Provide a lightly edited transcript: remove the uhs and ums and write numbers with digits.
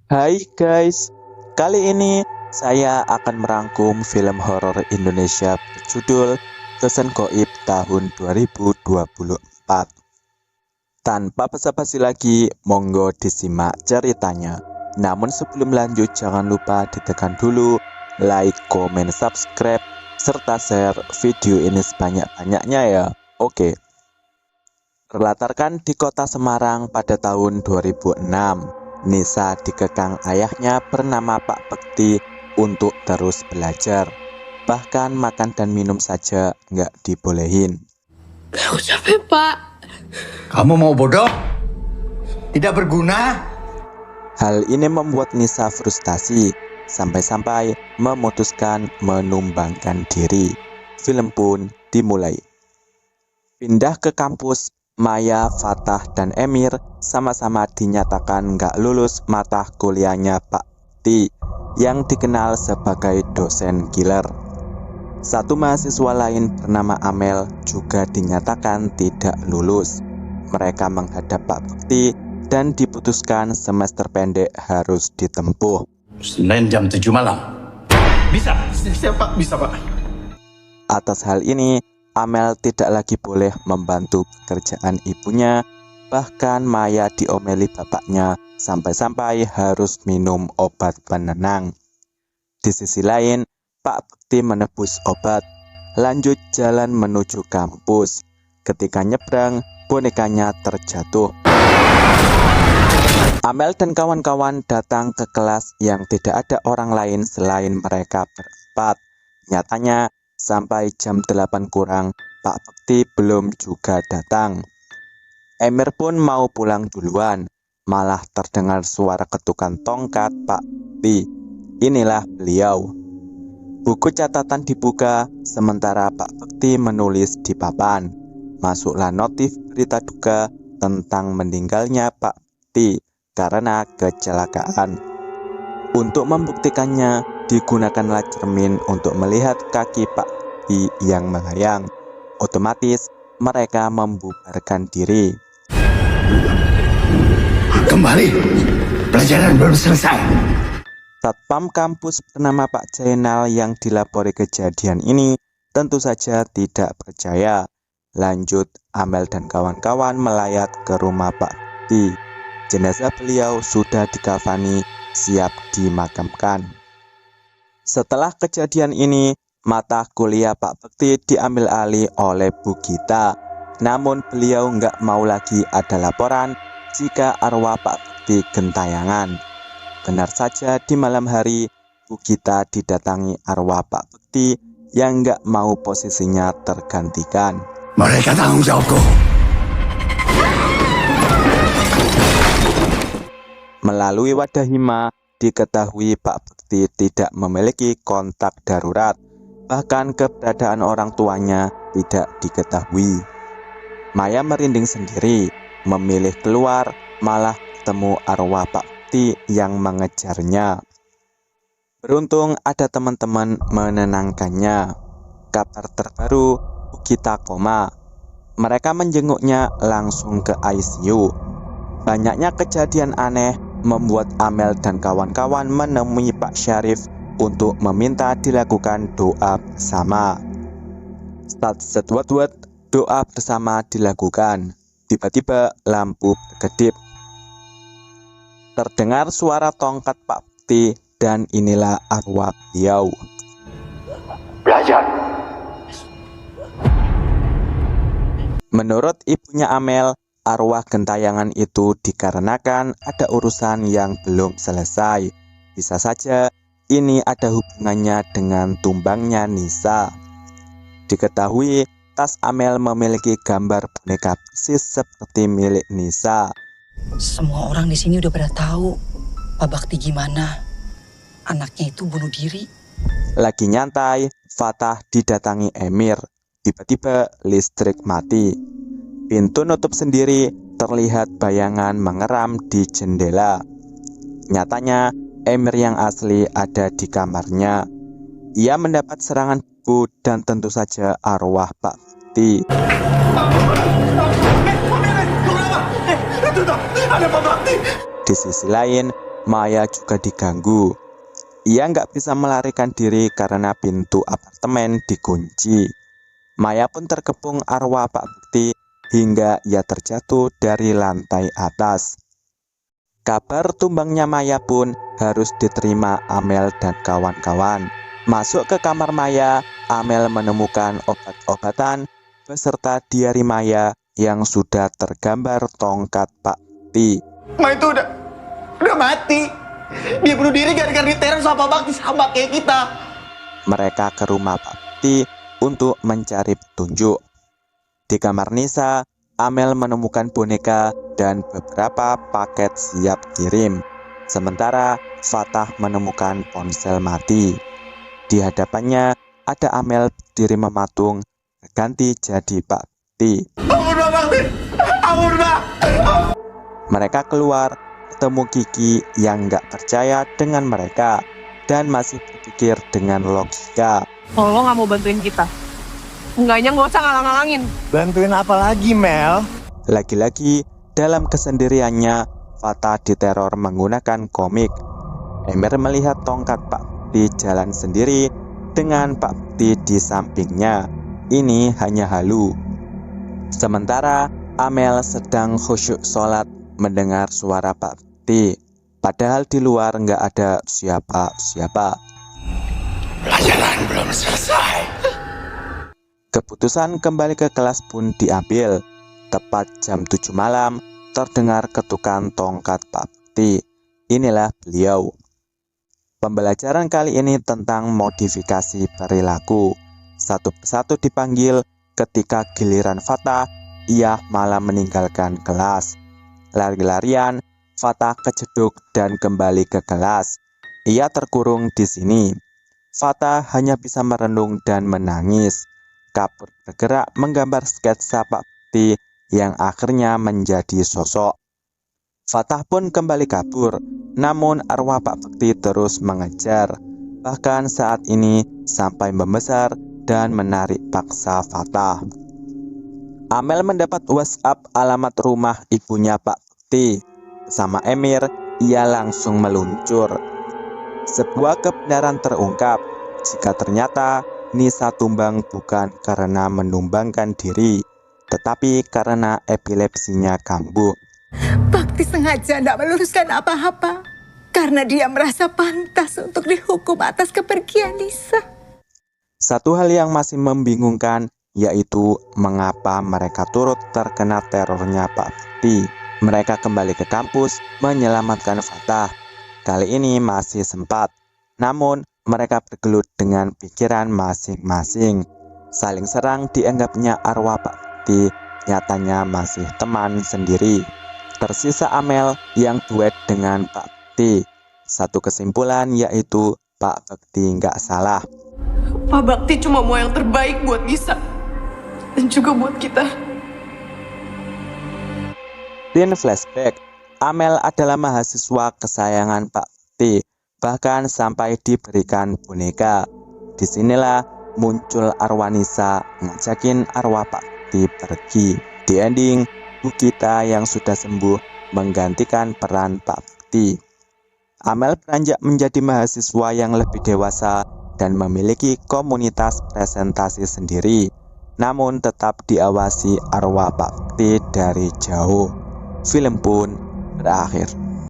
Hai guys, kali ini saya akan merangkum film horor Indonesia berjudul Pesan Goib tahun 2024. Tanpa basa-basi lagi, monggo disimak ceritanya. Namun sebelum lanjut, jangan lupa ditekan dulu like, komen, subscribe, serta share video ini sebanyak-banyaknya ya. Oke. Berlatarkan di kota Semarang pada tahun 2006. Nisa dikekang ayahnya bernama Pak Bekti untuk terus belajar. Bahkan makan dan minum saja nggak dibolehin. Aku capek, Pak. Kamu mau bodoh? Tidak berguna? Hal ini membuat Nisa frustasi, sampai-sampai memutuskan menumbangkan diri. Film pun dimulai. Pindah ke kampus, Maya, Fatah, dan Emir sama-sama dinyatakan nggak lulus mata kuliahnya Pak T, yang dikenal sebagai dosen killer. Satu mahasiswa lain bernama Amel juga dinyatakan tidak lulus. Mereka menghadap Pak Bekti dan diputuskan semester pendek harus ditempuh. Senin jam 7 malam. Bisa, Pak. Bisa, Pak. Atas hal ini, Amel tidak lagi boleh membantu pekerjaan ibunya. Bahkan Maya diomeli bapaknya sampai-sampai harus minum obat penenang. Di sisi lain, Pak Bekti menebus obat, lanjut jalan menuju kampus. Ketika nyebrang, bonekanya terjatuh. Amel dan kawan-kawan datang ke kelas yang tidak ada orang lain selain mereka berempat. Nyatanya, sampai jam 8 kurang, Pak Bekti belum juga datang. Emir pun mau pulang duluan, malah terdengar suara ketukan tongkat Pak Bekti. Inilah beliau. Buku catatan dibuka, sementara Pak Bekti menulis di papan. Masuklah notif berita duka tentang meninggalnya Pak Bekti karena kecelakaan. Untuk membuktikannya, digunakanlah cermin untuk melihat kaki Pak Bekti yang melayang. Otomatis mereka membubarkan diri. Kembali. Pelajaran belum selesai. Satpam kampus bernama Pak Jainal yang dilapori kejadian ini tentu saja tidak percaya. Lanjut, Amel dan kawan-kawan melayat ke rumah Pak Bekti. Jenazah beliau sudah dikafani, siap dimakamkan. Setelah kejadian ini, mata kuliah Pak Bekti diambil alih oleh Bu Gita. Namun beliau nggak mau lagi ada laporan jika arwah Pak Bekti gentayangan. Benar saja di malam hari, Bu Gita didatangi arwah Pak Bekti yang nggak mau posisinya tergantikan. Mereka tanggung jawabku. Melalui wadah hima, diketahui Pak Bekti tidak memiliki kontak darurat. Bahkan keberadaan orang tuanya tidak diketahui. Maya merinding sendiri, memilih keluar, malah bertemu arwah Pak Bekti yang mengejarnya. Beruntung ada teman-teman menenangkannya. Kabar terbaru, Bu Gita koma. Mereka menjenguknya langsung ke ICU. Banyaknya kejadian aneh membuat Amel dan kawan-kawan menemui Pak Syarif untuk meminta dilakukan doa bersama. Set doa bersama dilakukan. Tiba-tiba lampu berkedip. Terdengar suara tongkat Pak Bekti dan inilah arwah beliau. Belajar. Menurut ibunya Amel, arwah gentayangan itu dikarenakan ada urusan yang belum selesai. Bisa saja ini ada hubungannya dengan tumbangnya Nisa. Diketahui tas Amel memiliki gambar boneka persis seperti milik Nisa. Semua orang di sini udah pada tahu Pak Bakti gimana. Anaknya itu bunuh diri. Lagi nyantai, Fatah didatangi Emir. Tiba-tiba listrik mati. Pintu nutup sendiri, terlihat bayangan mengeram di jendela. Nyatanya, Emir yang asli ada di kamarnya. Ia mendapat serangan buku dan tentu saja arwah Pak Bekti. Di sisi lain, Maya juga diganggu. Ia nggak bisa melarikan diri karena pintu apartemen dikunci. Maya pun terkepung arwah Pak Bekti hingga ia terjatuh dari lantai atas. Kabar tumbangnya Maya pun harus diterima Amel dan kawan-kawan. Masuk ke kamar Maya, Amel menemukan obat-obatan beserta diari Maya yang sudah tergambar tongkat Pak Bekti. Ma itu udah mati. Dia bunuh diri gara-gara diteror sama Pak Bakti sama kayak kita. Mereka ke rumah Pak Bekti untuk mencari petunjuk. Di kamar Nisa, Amel menemukan boneka dan beberapa paket siap kirim. Sementara Fatah menemukan ponsel mati. Di hadapannya ada Amel berdiri mematung, berganti jadi Pak Bekti. Ampun Pak Bakti, ampun Pak. Mereka keluar, ketemu Kiki yang nggak percaya dengan mereka dan masih berpikir dengan logika. Kalau lo nggak mau bantuin kita, enggaknya nggak usah ngalang-ngalangin. Bantuin apa lagi, Mel? Lagi-lagi dalam kesendiriannya, Fatah diteror menggunakan komik. Emir melihat tongkat Pak Bekti jalan sendiri dengan Pak Bekti di sampingnya. Ini hanya halu. Sementara Amel sedang khusyuk sholat mendengar suara Pak Bekti. Padahal di luar nggak ada siapa-siapa. Pelajaran belum selesai. Keputusan kembali ke kelas pun diambil. Tepat jam 7 malam, terdengar ketukan tongkat Pak Bekti. Inilah beliau. Pembelajaran kali ini tentang modifikasi perilaku. Satu persatu dipanggil, ketika giliran Fatah, ia malah meninggalkan kelas. Lari-larian, Fatah kejeduk dan kembali ke kelas. Ia terkurung di sini. Fatah hanya bisa merenung dan menangis. Kapur bergerak menggambar sketsa Pak Bekti yang akhirnya menjadi sosok. Fatah pun kembali kabur, namun arwah Pak Bekti terus mengejar. Bahkan saat ini sampai membesar dan menarik paksa Fatah. Amel mendapat WhatsApp alamat rumah ibunya Pak Bekti. Bersama Emir, ia langsung meluncur. Sebuah kebenaran terungkap jika ternyata Nisa tumbang bukan karena menumbangkan diri, tetapi karena epilepsinya kambuh. Bakti sengaja tidak meluruskan apa-apa karena dia merasa pantas untuk dihukum atas kepergian Nisa. Satu hal yang masih membingungkan yaitu mengapa mereka turut terkena terornya Pak Bekti. Mereka kembali ke kampus menyelamatkan Fatah. Kali ini masih sempat, namun mereka bergelut dengan pikiran masing-masing. Saling serang dianggapnya arwah Pak Bekti, nyatanya masih teman sendiri. Tersisa Amel yang duet dengan Pak Bekti. Satu kesimpulan yaitu Pak Bekti nggak salah. Pak Bakti cuma mau yang terbaik buat Nisa dan juga buat kita. Scene flashback, Amel adalah mahasiswa kesayangan Pak Bekti, bahkan sampai diberikan boneka. Disinilah muncul arwah Nisa ngajakin arwah Pak Bekti pergi. Di ending, Bu Gita yang sudah sembuh menggantikan peran Pak Bekti. Amel beranjak menjadi mahasiswa yang lebih dewasa dan memiliki komunitas presentasi sendiri, namun tetap diawasi arwah Pak Bekti dari jauh. Film pun berakhir.